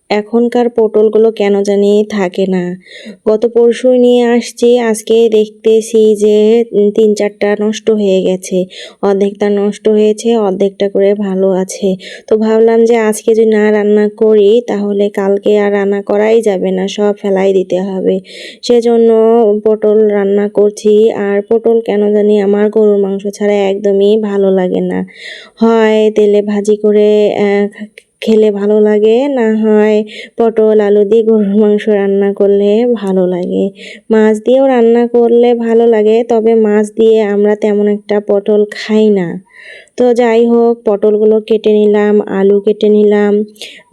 এখনকার পটলগুলো কেন জানি থাকে না। গত পরশুই নিয়ে আসছি, আজকে দেখতেছি যে ৩-৪টা নষ্ট হয়ে গেছে। অর্ধেকটা নষ্ট হয়েছে, অর্ধেকটা করে ভালো আছে। তো ভাবলাম যে আজকে যদি না রান্না করি তাহলে কালকে আর রান্না করাই যাবে না, সব ফেলাই দিতে হবে। সেজন্য পটল রান্না করছি। আর পটল কেন জানি আমার গরুর মাংস ছাড়া একদমই ভালো লাগে না। হয় তেলে ভাজি করে খেলে ভালো লাগে, না হয় পটল আলু দিয়ে গরুর মাংস রান্না করলে ভালো লাগে। মাছ দিয়েও রান্না করলে ভালো লাগে, তবে মাছ দিয়ে আমরা তেমন একটা পটল খাই না। তো যাই হোক, পটলগুলো কেটে নিলাম, আলু কেটে নিলাম,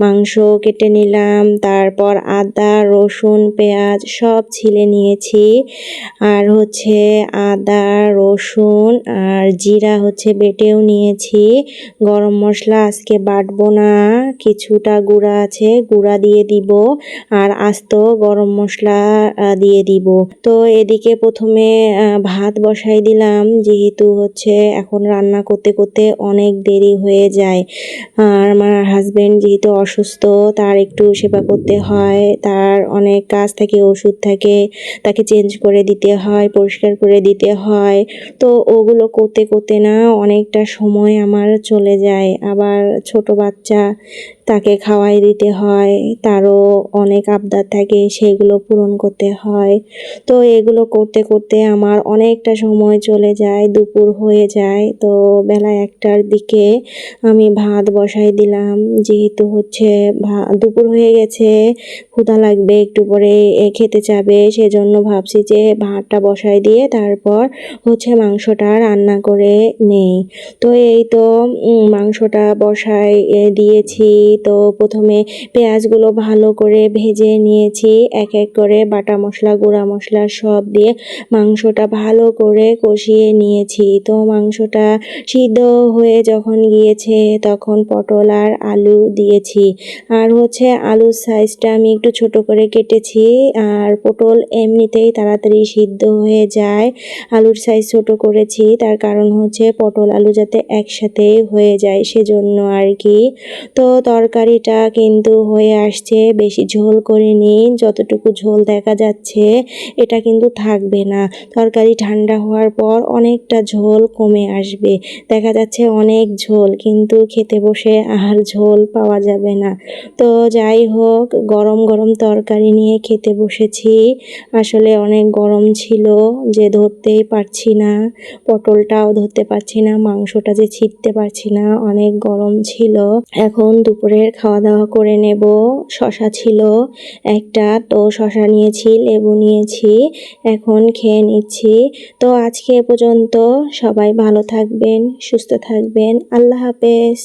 মাংস কেটে নিলাম, তারপর আদা রসুন পেঁয়াজ সব ছিলে নিয়েছি। আর হচ্ছে আদা রসুন আর জিরা বেটেও নিয়েছি। গরম মশলা আজকে বাটবো না, কিছুটা গুঁড়া আছে, গুঁড়া দিয়ে দিব, আর আস্ত গরম মশলা দিয়ে দিব। তো এদিকে প্রথমে ভাত বসাই দিলাম, যেহেতু এখন রান্না করতে করতে অনেক দেরি হয়ে যায়। আর আমার হাজবেন্ড যেহেতু অসুস্থ, তার একটু সেবা করতে হয়, তার অনেক কাজ থাকে, ওষুধ থাকে, তাকে চেঞ্জ করে দিতে হয়, পরিষ্কার করে দিতে হয়। তো ওগুলো করতে করতে না অনেকটা সময় আমার চলে যায়। আবার ছোট বাচ্চা, তাকে খাওয়াই দিতে হয়, তারও অনেক আবদার থাকে, সেগুলো পূরণ করতে হয়। তো এগুলো করতে করতে আমার অনেকটা সময় চলে যায়, দুপুর হয়ে যায়। তো বেলা 1টার দিকে আমি ভাত বসাই দিলাম, যেহেতু দুপুর হয়ে গেছে, ক্ষুধা লাগবে, একটু পরে খেতে যাবে, সেজন্য ভাবছি যে ভাতটা বসাই দিয়ে তারপর মাংসটা রান্না করে নেই। তো এই তো মাংসটা বসাই দিয়েছি। তো প্রথমে পেঁয়াজগুলো ভালো করে ভেজে নিয়েছি, এক এক করে বাটা মশলা গুঁড়া মশলা সব দিয়ে মাংসটা ভালো করে কষিয়ে নিয়েছি। তো মাংসটা সিদ্ধ হয়ে যখন গিয়েছে তখন পটল আর আলু দিয়েছি। আর আলুর সাইজটা আমি একটু ছোট করে কেটেছি, আর পটল এমনিতেই তাড়াতাড়ি সিদ্ধ হয়ে যায়। আলুর সাইজ ছোট করেছি, তার কারণ পটল আলু যাতে একসাথে হয়ে যায়, সেজন্য আর কি। তো তরকারিটা কিন্তু হয়ে আসছে, বেশি ঝোল করিনি, যতটুকু ঝোল দেখা যাচ্ছে এটা কিন্তু থাকবে না। তরকারি ঠান্ডা হওয়ার পর অনেকটা ঝোল কমে আসবে, দেখা যাচ্ছে অনেক ঝোল, কিন্তু খেতে বসে আর ঝোল পাওয়া যাবে না। তো যাই হোক, গরম গরম তরকারি নিয়ে খেতে বসেছি। আসলে অনেক গরম ছিল, যে ধরতেই পারছি না, পটলটাও ধরতে পারছি না, মাংসটা যে ছিঁড়তে পারছি না, অনেক গরম ছিল। এখন দুপুরের খাওয়া দাওয়া করে নেব। শশা ছিল একটা, তো শশা নিয়েছি, লেবু নিয়েছি, এখন খেয়ে নিচ্ছি। তো আজকে এ পর্যন্ত, সবাই ভালো থাকবেন, সুস্থ থাকবেন, আল্লাহ হাফেজ।